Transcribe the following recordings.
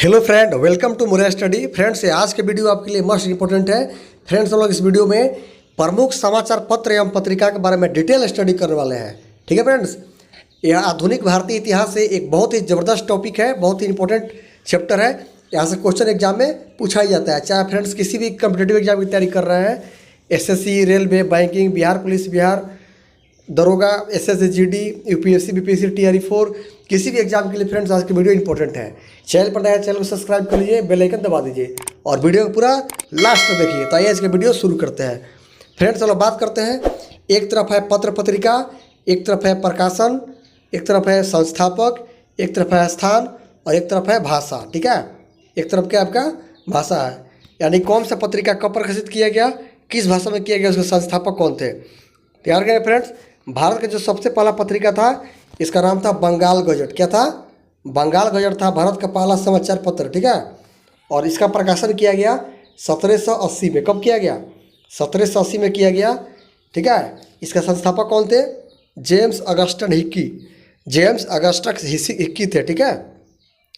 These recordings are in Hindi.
हेलो फ्रेंड, वेलकम टू मुरैया स्टडी। फ्रेंड्स, आज के वीडियो आपके लिए मस्ट इंपॉर्टेंट है। फ्रेंड्स, हम लोग इस वीडियो में प्रमुख समाचार पत्र एवं पत्रिका के बारे में डिटेल स्टडी करने वाले हैं। ठीक है फ्रेंड्स, यह आधुनिक भारतीय इतिहास से एक बहुत ही ज़बरदस्त टॉपिक है, बहुत ही इंपॉर्टेंट चैप्टर है। यहाँ से क्वेश्चन एग्जाम में पूछा ही जाता है। चाहे फ्रेंड्स किसी भी कम्पिटेटिव एग्जाम की तैयारी कर रहे हैं, SSC, railway, banking, Bihar police, Bihar दरोगा, एसएसजी, यूपीएससी, बीपीएससी, टीआरई 4, किसी भी एग्जाम के लिए फ्रेंड्स आज की वीडियो इंपॉर्टेंट है। चैनल पर नया, चैनल को सब्सक्राइब कर लीजिए, बेल आइकन दबा दीजिए और वीडियो को पूरा लास्ट तक देखिए। तो आइए आज के वीडियो शुरू करते हैं। फ्रेंड्स, चलो बात करते हैं। एक तरफ है पत्र पत्रिका, एक तरफ है प्रकाशन, एक तरफ है संस्थापक, एक तरफ है स्थान और एक तरफ है भाषा। ठीक है, एक तरफ क्या आपका भाषा है, यानी कौन सा पत्रिका कब प्रकाशित किया गया, किस भाषा में किया गया, उसके संस्थापक कौन थे। तैयार करें फ्रेंड्स। भारत का जो सबसे पहला पत्रिका था, इसका नाम था बंगाल गजट। क्या था? बंगाल गजट था भारत का पहला समाचार पत्र। ठीक है, और इसका प्रकाशन किया गया 1780 में। कब किया गया? 1780 में किया गया। ठीक है, इसका संस्थापक कौन थे? James Augustan Hickey. James Augustus Hickey थे। ठीक है,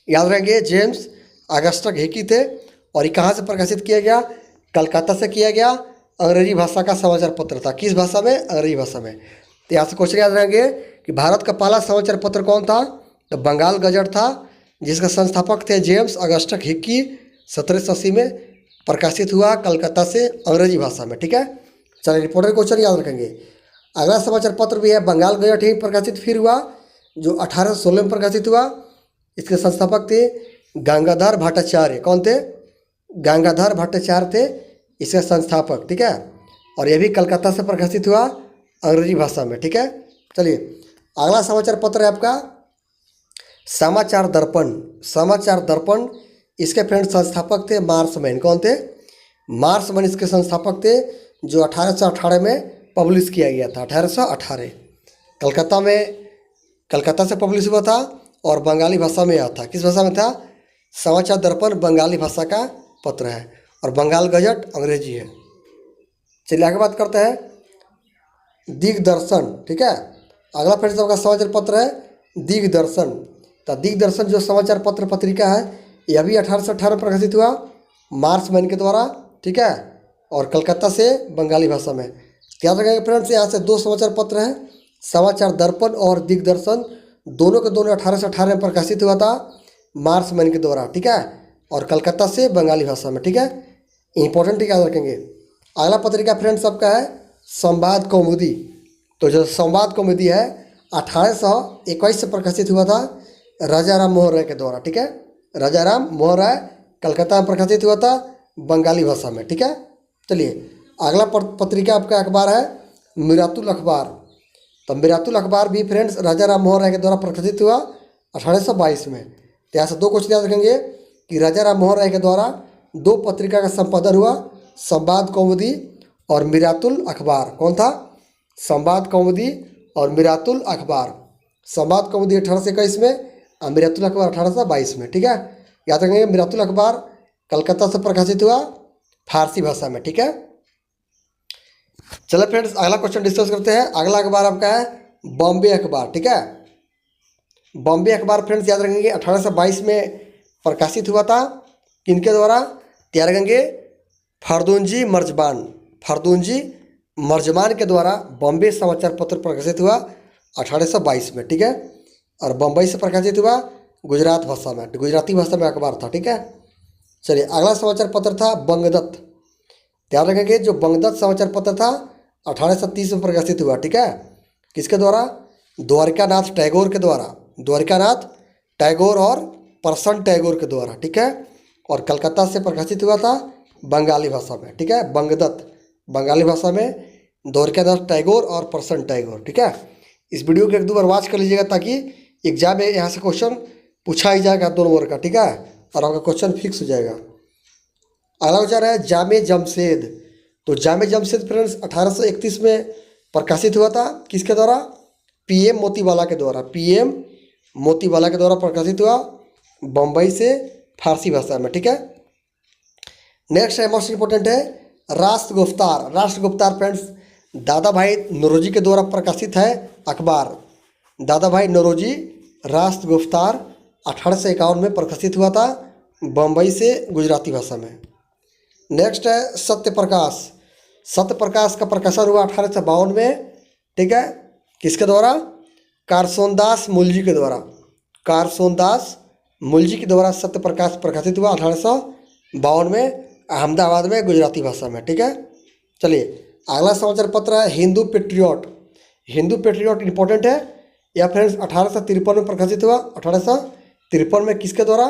याद रखेंगे, जेम्स अगस्टस हिक्की थे। और ये कहाँ से प्रकाशित किया गया? कलकत्ता से किया गया। अंग्रेजी भाषा का समाचार पत्र था। किस भाषा में? अंग्रेजी भाषा में। तो यहाँ से क्वेश्चन याद रखेंगे कि भारत का पहला समाचार पत्र कौन था? तो बंगाल गजट था, जिसका संस्थापक थे जेम्स अगस्टस हिक्की। 1780 में प्रकाशित हुआ कलकत्ता से अंग्रेजी भाषा में। ठीक है, चलिए रिपोर्टर क्वेश्चन याद रखेंगे। अगला समाचार पत्र भी है बंगाल गजट ही प्रकाशित फिर हुआ, जो 1816 में प्रकाशित हुआ। इसके संस्थापक थे गंगाधर भट्टाचार्य। कौन थे? गंगाधर भट्टाचार्य थे इसके संस्थापक। ठीक है, और यह भी कलकत्ता से प्रकाशित हुआ अंग्रेजी भाषा में। ठीक है, चलिए अगला समाचार पत्र है आपका समाचार दर्पण। समाचार दर्पण, इसके फ्रेंड संस्थापक थे मार्समैन। कौन थे? मार्समैन इसके संस्थापक थे, जो 1818 में पब्लिश किया गया था। 1818 कलकत्ता में, कलकत्ता से पब्लिश हुआ था और बंगाली भाषा में आया था। किस भाषा में था? समाचार दर्पण बंगाली भाषा का पत्र है और बंगाल गजट अंग्रेजी है। चलिए आगे बात करते हैं दिग्दर्शन। ठीक है, अगला फ्रेंड्स आपका समाचार पत्र है दिग्दर्शन। तो दिग्दर्शन जो समाचार पत्र पत्रिका है, यह भी 1818 में प्रकाशित हुआ मार्समैन के द्वारा। ठीक है, और कलकत्ता से बंगाली भाषा में। याद रखेंगे फ्रेंड्स, यहाँ से दो समाचार पत्र हैं, समाचार दर्पण और दिग्दर्शन। दोनों के दोनों 1818 में प्रकाशित हुआ था मार्समैन के द्वारा। ठीक है, और कलकत्ता से बंगाली भाषा में। ठीक है, इंपॉर्टेंट याद रखेंगे। अगला पत्रिका फ्रेंड्स आपका है संवाद कौमुदी। तो जो संवाद कौमुदी है 1821 से प्रकाशित हुआ था राजा राम मोहन राय के द्वारा। ठीक है, राजा राम मोहन राय, कलकत्ता में प्रकाशित हुआ था बंगाली भाषा में। ठीक है, चलिए अगला पत्रिका आपका अखबार है मिरातुल अखबार। तो मिरातुल अखबार भी फ्रेंड्स राजा राम मोहन राय के द्वारा प्रकाशित हुआ 1822 में। तो यहाँ से दो क्वेश्चन याद रखेंगे कि राजा राम मोहन राय के द्वारा दो पत्रिका का संपादन हुआ, संवाद कौमुदी और मिरातुल अखबार। कौन था? संवाद कौमुदी और मिरातुल अखबार। संवाद कौमुदी 1821 में और मिरातुल अखबार 1822 में। ठीक है, याद रखेंगे मिरातुल अखबार कलकत्ता से प्रकाशित हुआ फारसी भाषा में। ठीक है, चलो फ्रेंड्स अगला क्वेश्चन डिस्कस करते हैं। अगला अखबार आपका है बॉम्बे अखबार। ठीक है, बॉम्बे अखबार फ्रेंड्स याद रखेंगे 1822 में प्रकाशित हुआ था। किनके द्वारा? तैयार रखेंगे फर्दुंजी मर्जबान। फर्दुंजी मर्जबान के द्वारा बॉम्बे समाचार पत्र प्रकाशित हुआ 1822 में। ठीक है, और बम्बई से प्रकाशित हुआ गुजरात भाषा में, गुजराती भाषा में अखबार था। ठीक है, चलिए अगला समाचार पत्र था बंगदत्त। ध्यान रखेंगे जो बंगदत्त समाचार पत्र था 1830 में प्रकाशित हुआ। ठीक है, किसके द्वारा? द्वारिकानाथ टैगोर के द्वारा। द्वारिकानाथ टैगोर और प्रसन्न टैगोर के द्वारा। ठीक है, और कलकत्ता से प्रकाशित हुआ था बंगाली भाषा में। ठीक है, बंगदत्त बंगाली भाषा में, द्वारिकानाथ टैगोर और प्रसन्न टैगोर। ठीक है, इस वीडियो को एक दो बार वॉच कर लीजिएगा ताकि एग्जाम में यहाँ से क्वेश्चन पूछा ही जाएगा दोनों वर्ग का। ठीक है, और आपका क्वेश्चन फिक्स हो जाएगा। अगला क्वेश्चन है जामे जमशेद। तो जामे जमशेद फ्रेंड्स 1831 में प्रकाशित हुआ था। किसके द्वारा? PM मोतीवाला के द्वारा। PM मोतीवाला के द्वारा प्रकाशित हुआ बम्बई से फारसी भाषा में। ठीक है, नेक्स्ट है मोस्ट इंपॉर्टेंट है राष्ट्रगुप्तार। राष्ट्रगुप्तार फ्रेंड्स दादा भाई नौरोजी के द्वारा प्रकाशित है अखबार। दादा भाई नौरोजी राष्ट्रगुप्तार 1851 में प्रकाशित हुआ था बम्बई से गुजराती भाषा में। नेक्स्ट है सत्य प्रकाश। सत्य प्रकाश का प्रकाशन हुआ 1852 में, ठीक है। किसके द्वारा? कारसोनदास मुलजी के द्वारा। कारसोनदास मुलजी के द्वारा सत्य प्रकाश प्रकाशित हुआ 1852 में अहमदाबाद में गुजराती भाषा में, ठीक है। चलिए अगला समाचार पत्र है Hindu patriot. Hindu patriot important है। यह फ्रेंड्स 1853 में प्रकाशित हुआ। 1853 में किसके द्वारा?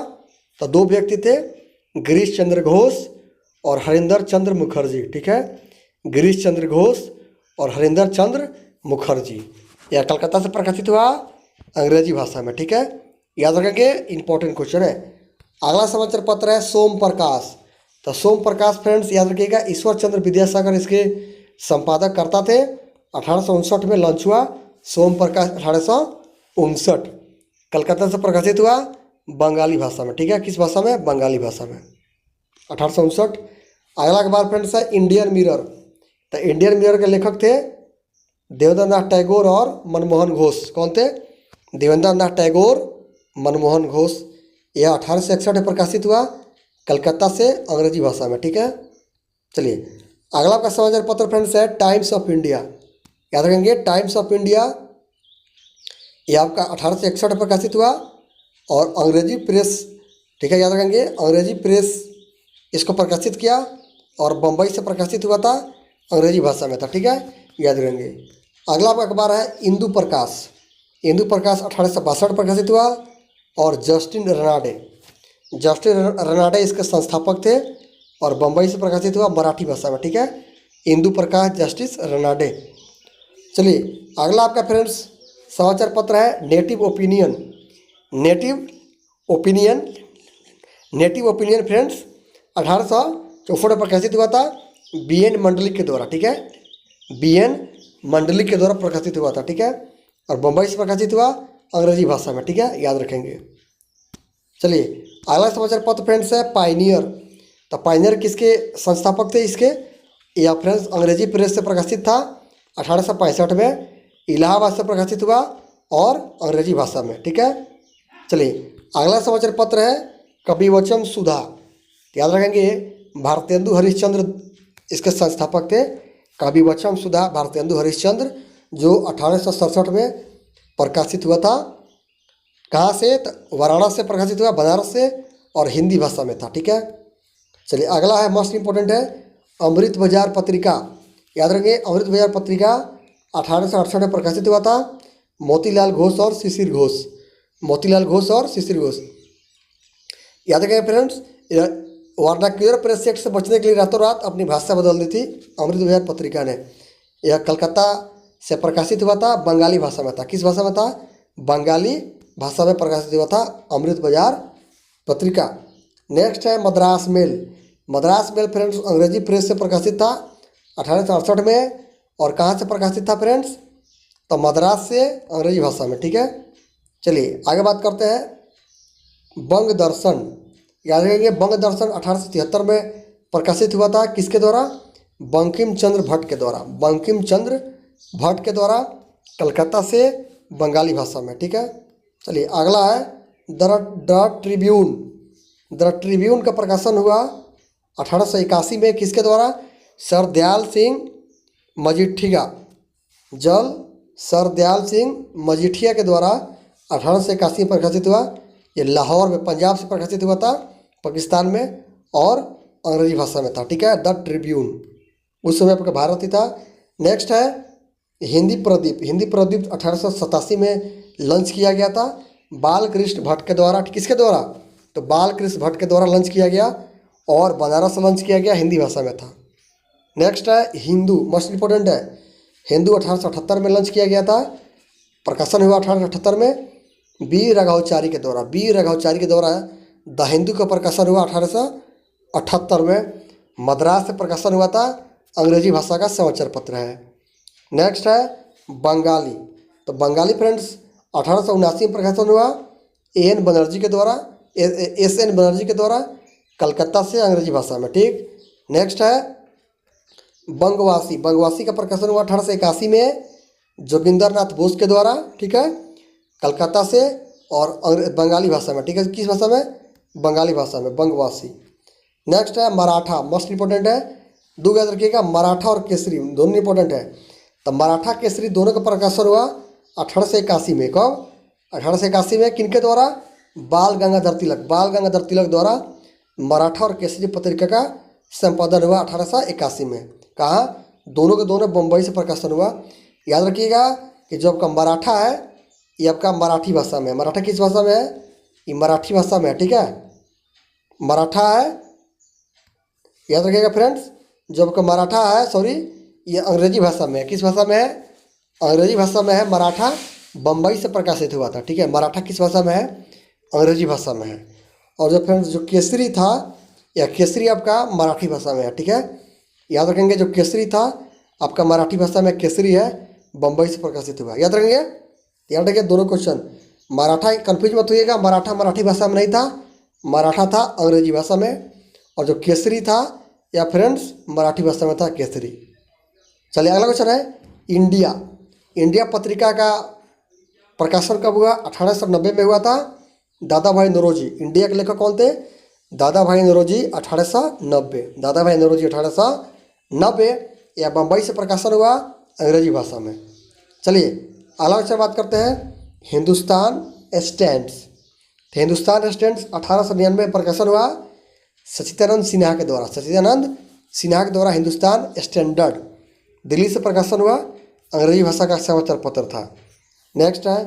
तो दो व्यक्ति थे, गिरीश चंद्र घोष और हरिंदर चंद्र मुखर्जी, ठीक है। गिरीश चंद्र घोष और हरिंदर चंद्र मुखर्जी। यह कलकत्ता से प्रकाशित हुआ अंग्रेजी भाषा में, ठीक है। याद रखेंगे, इंपॉर्टेंट क्वेश्चन है। अगला समाचार पत्र है सोम प्रकाश। तो सोम प्रकाश फ्रेंड्स याद रखिएगा, ईश्वर चंद्र विद्यासागर इसके संपादक करता थे। 1859 में लॉन्च हुआ सोम प्रकाश। 1859 कलकत्ता से प्रकाशित हुआ बंगाली भाषा में, ठीक है। किस भाषा में? बंगाली भाषा में, 1859। अगला के बाद फ्रेंड्स है इंडियन मिरर। तो इंडियन मिरर के लेखक थे देवेंद्रनाथ टैगोर और मनमोहन घोष। कौन थे? देवेंद्रनाथ टैगोर, मनमोहन घोष। यह 1861 में प्रकाशित हुआ कलकत्ता से अंग्रेजी भाषा में, ठीक है। चलिए अगला का समाचार पत्र फ्रेंड्स है टाइम्स ऑफ इंडिया। याद रखेंगे, टाइम्स ऑफ इंडिया यह आपका 1861 में प्रकाशित हुआ और अंग्रेजी प्रेस, ठीक है। याद रखेंगे, अंग्रेजी प्रेस इसको प्रकाशित किया और बम्बई से प्रकाशित हुआ था, अंग्रेजी भाषा में था, ठीक है। याद रखेंगे। अगला अखबार है इंदु प्रकाश। इंदु प्रकाश 1862 में प्रकाशित हुआ और जस्टिन रनाडे इसके संस्थापक थे और बम्बई से प्रकाशित हुआ मराठी भाषा में, ठीक है। इंदु प्रकाश, जस्टिस रनाडे। चलिए अगला आपका फ्रेंड्स समाचार पत्र है native opinion. Native opinion friends 1864 में प्रकाशित हुआ था BN मंडलिक के द्वारा, ठीक है। BN मंडलिक के द्वारा प्रकाशित हुआ था, ठीक है। और बम्बई से प्रकाशित हुआ अंग्रेजी भाषा में, ठीक है। याद रखेंगे। चलिए अगला समाचार पत्र फ्रेंड्स है पायनियर। तो पायनियर किसके संस्थापक थे इसके? यह फ्रेंड्स अंग्रेजी प्रेस से प्रकाशित था 1865 में, इलाहाबाद से प्रकाशित हुआ और अंग्रेजी भाषा में, ठीक है। चलिए अगला समाचार पत्र है कविवचन सुधा। याद रखेंगे, भारतेंदु हरिश्चंद्र इसके संस्थापक थे। कविवचन सुधा भारतेंदु हरिश्चंद्र, जो 1867 में प्रकाशित हुआ था। कहाँ से? तो वाराणसी से प्रकाशित हुआ, बनारस से, और हिंदी भाषा में था, ठीक है। चलिए अगला है मोस्ट इंपॉर्टेंट है अमृत बाजार पत्रिका। याद रखेंगे, अमृत बाजार पत्रिका 1868 में प्रकाशित हुआ था। मोतीलाल घोष और शिशिर घोष। मोतीलाल घोष और शिशिर घोष। याद रखेंगे फ्रेंड्स, वर्नाक्यूलर प्रेस एक्ट से बचने के लिए रातों रात अपनी भाषा बदल दी थी अमृत बाजार पत्रिका ने। यह कलकत्ता से प्रकाशित हुआ था, बंगाली भाषा में था। किस भाषा में था? बंगाली भाषा में प्रकाशित हुआ था अमृत बाजार पत्रिका। नेक्स्ट है Madras Mail. Madras Mail friends अंग्रेजी प्रेस से प्रकाशित था 1868 में। और कहाँ से प्रकाशित था फ्रेंड्स? तो मद्रास से, अंग्रेजी भाषा में, ठीक है। चलिए आगे बात करते हैं बंग दर्शन। याद रखेंगे, बंग दर्शन 1873 में प्रकाशित हुआ था। किसके द्वारा? बंकिम चंद्र भट्ट के द्वारा। बंकिम चंद्र भट्ट के द्वारा, कलकत्ता से, बंगाली भाषा में, ठीक है। चलिए अगला है द ट्रिब्यून। द ट्रिब्यून का प्रकाशन हुआ 1881 में। किसके द्वारा? सर दयाल सिंह मजीठिया। सर दयाल सिंह मजीठिया के द्वारा 1881 में प्रकाशित हुआ। ये लाहौर में, पंजाब से प्रकाशित हुआ था, पाकिस्तान में, और अंग्रेजी भाषा में था, ठीक है। द ट्रिब्यून उस समय आपका भारत ही था। नेक्स्ट है हिंदी प्रदीप। हिंदी प्रदीप 1887 में लॉन्च किया गया था बालकृष्ण भट्ट के द्वारा। किसके द्वारा? तो बालकृष्ण भट्ट के द्वारा लॉन्च किया गया और बनारस लॉन्च किया गया, हिंदी भाषा में था। नेक्स्ट है हिंदू, मोस्ट इंपॉर्टेंट है। हिंदू 1878 में लॉन्च किया गया था, प्रकाशन हुआ 1878 में बी राघवाचारी के द्वारा। बी राघवाचारी के द्वारा द हिंदू का प्रकाशन हुआ 1878 में। मद्रास से प्रकाशन हुआ था, अंग्रेजी भाषा का समाचार पत्र है। नेक्स्ट है बंगाली। तो बंगाली फ्रेंड्स 1879 में प्रकाशन हुआ AN बनर्जी के द्वारा, SN बनर्जी के द्वारा, कलकत्ता से, अंग्रेजी भाषा में, ठीक। नेक्स्ट है बंगवासी। बंगवासी का प्रकाशन हुआ 1881 में जोगिंदर नाथ बोस के द्वारा, ठीक है, कलकत्ता से, और बंगाली भाषा में, ठीक है। किस भाषा में? बंगाली भाषा में, बंगवासी। नेक्स्ट है मराठा, मोस्ट इंपॉर्टेंट है, दो याद रखिएगा, मराठा और केसरी दोनों इंपॉर्टेंट है। तो मराठा केसरी दोनों का प्रकाशन हुआ 1881 में। कब? 1881 में। किनके द्वारा? बाल गंगाधर तिलक, बाल गंगाधर तिलक द्वारा मराठा और केसरी पत्रिका का संपादन हुआ 1881 में। कहाँ? दोनों के दोनों बम्बई से प्रकाशन हुआ। याद रखिएगा कि जो आपका मराठा है ये आपका मराठी भाषा में है। मराठा किस भाषा में है? ये मराठी भाषा में है, ठीक है, मराठा है। याद रखिएगा फ्रेंड्स, जो आपका मराठा है, सॉरी, ये अंग्रेजी भाषा में है। किस भाषा में है? अंग्रेजी भाषा में है। मराठा बम्बई से प्रकाशित हुआ था, ठीक है। मराठा किस भाषा में है? अंग्रेजी भाषा में है। और जो फ्रेंड्स जो केसरी था, या केसरी आपका मराठी भाषा में है, ठीक है। याद रखेंगे जो केसरी था आपका मराठी भाषा में केसरी है, बम्बई से प्रकाशित हुआ। याद रखेंगे, याद रखिए दोनों क्वेश्चन। मराठा कंफ्यूज मत होइएगा, मराठा मराठी भाषा में नहीं था, मराठा था अंग्रेजी भाषा में, और जो केसरी था या फ्रेंड्स मराठी भाषा में था, केसरी। चलिए अगला क्वेश्चन है इंडिया। इंडिया पत्रिका का प्रकाशन कब हुआ? 1890 में हुआ था। दादा भाई नौरोजी, इंडिया के लेखक कौन थे? दादा भाई नौरोजी, 1890। दादा भाई नौरोजी 1890, या बम्बई से प्रकाशन हुआ अंग्रेजी भाषा में। चलिए अगला क्वेश्चन बात करते हैं हिंदुस्तान स्टैंड्स। हिंदुस्तान स्टैंड्स 1899 में प्रकाशन हुआ सच्चिदानंद सिन्हा के द्वारा। सच्चिदानंद सिन्हा के द्वारा हिंदुस्तान स्टैंडर्ड दिल्ली से प्रकाशन हुआ, अंग्रेजी भाषा का समाचार पत्र था। नेक्स्ट है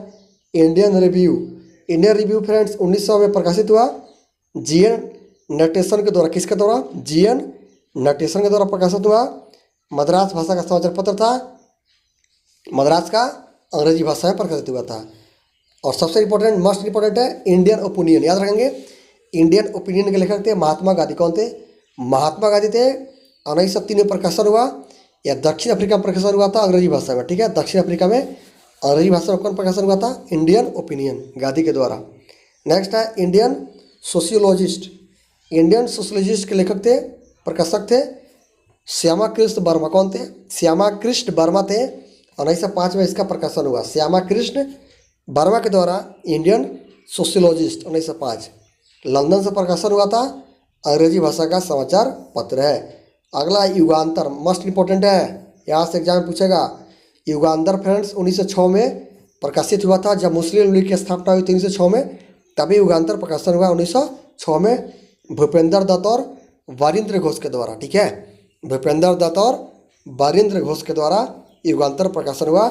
Indian review. Indian review friends 1900 में प्रकाशित हुआ जीएन नटेशन के द्वारा। किसके द्वारा? जीएन नटेशन के द्वारा प्रकाशित हुआ। मद्रास भाषा का समाचार पत्र था, मद्रास का अंग्रेजी भाषा में प्रकाशित हुआ था। और सबसे इंपॉर्टेंट, मोस्ट इंपॉर्टेंट है इंडियन ओपिनियन। याद रखेंगे, इंडियन ओपिनियन के लेखक थे महात्मा गांधी। कौन थे? महात्मा गांधी थे। 1903 में प्रकाशन हुआ, या दक्षिण अफ्रीका में प्रकाशन हुआ था अंग्रेजी भाषा में, ठीक है। दक्षिण अफ्रीका में अंग्रेजी भाषा में कौन प्रकाशन हुआ था? इंडियन ओपिनियन, गांधी के द्वारा। नेक्स्ट है इंडियन सोशियोलॉजिस्ट। इंडियन सोशियोलॉजिस्ट के लेखक थे, प्रकाशक थे श्यामा कृष्ण वर्मा। कौन थे? श्यामा कृष्ण वर्मा थे। 1905 में इसका प्रकाशन हुआ, श्यामा कृष्ण वर्मा के द्वारा इंडियन सोशियोलॉजिस्ट। 1905 लंदन से प्रकाशन हुआ था, अंग्रेजी भाषा का समाचार पत्र है। अगला युगांतर, मोस्ट इंपॉर्टेंट है, यहाँ से एग्जाम में पूछेगा। युगांतर फ्रेंड्स 1906 में प्रकाशित हुआ था। जब मुस्लिम लीग की स्थापना हुई थी 1906 में, तभी युगांतर प्रकाशन हुआ 1906 में, भूपेंद्र दत्त और वारिंद्र घोष के द्वारा, ठीक है। भूपेंद्र दत्त और वारिंद्र घोष के द्वारा युगांतर प्रकाशन हुआ।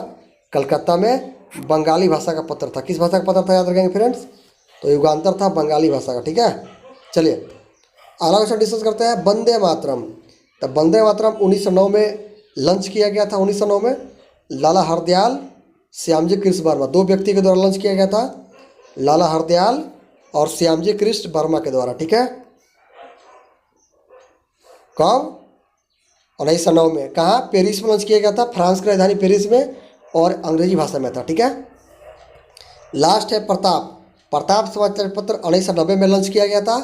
कलकत्ता में बंगाली भाषा का पत्र था। किस भाषा का पत्र था? याद रखेंगे फ्रेंड्स, तो युगांतर था बंगाली भाषा का, ठीक है। चलिए अगला क्वेश्चन डिस्कस करते हैं वंदे मातरम। तो वंदे मातरम 1909 में लॉन्च किया गया था। 1909 में लाला हरदयाल, श्यामजी कृष्ण वर्मा, दो व्यक्ति के द्वारा लॉन्च किया गया था, लाला हरदयाल और श्यामजी कृष्ण वर्मा के द्वारा, ठीक है। कब? 1909 में। कहाँ? पेरिस में लॉन्च किया गया था, फ्रांस की राजधानी पेरिस में, और अंग्रेजी भाषा में था, ठीक है। लास्ट है प्रताप। प्रताप समाचार पत्र 1990 में लॉन्च किया गया था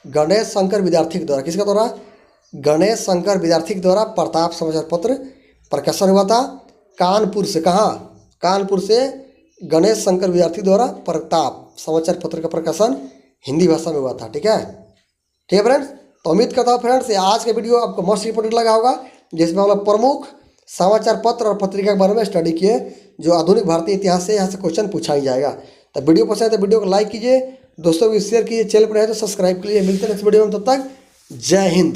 गणेश शंकर विद्यार्थी के द्वारा। किसके द्वारा? गणेश शंकर विद्यार्थी के द्वारा प्रताप समाचार पत्र प्रकाशन हुआ था कानपुर से। कहाँ? कानपुर से गणेश शंकर विद्यार्थी द्वारा प्रताप समाचार पत्र का प्रकाशन हिंदी भाषा में हुआ था, ठीक है। ठीक है फ्रेंड्स, तो उम्मीद करता हूँ फ्रेंड्स आज का वीडियो आपको मोस्ट इंपोर्टेंट लगा होगा, जिसमें हम लोग प्रमुख समाचार पत्र और पत्रिका के बारे में स्टडी किए, जो आधुनिक भारतीय इतिहास से यहाँ से क्वेश्चन पूछा ही जाएगा। तो वीडियो पसंद है तो वीडियो को लाइक कीजिए, दोस्तों को शेयर कीजिए, चैनल पर है तो सब्सक्राइब कीजिए। मिलते हैं नेक्स्ट वीडियो में, तब तक जय हिंद।